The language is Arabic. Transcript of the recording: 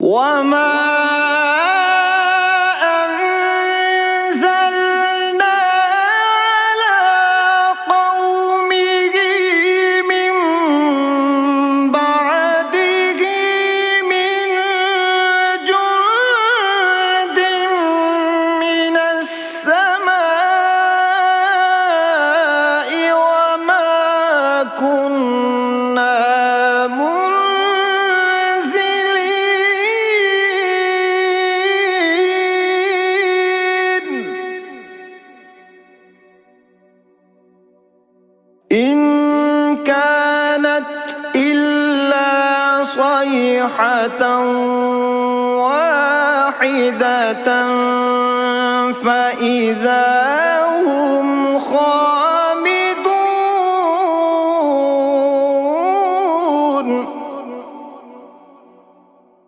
وما أنزلنا على قومه من بعده من جند من السماء وما كنا إن كانت إلا صيحة واحدة فإذا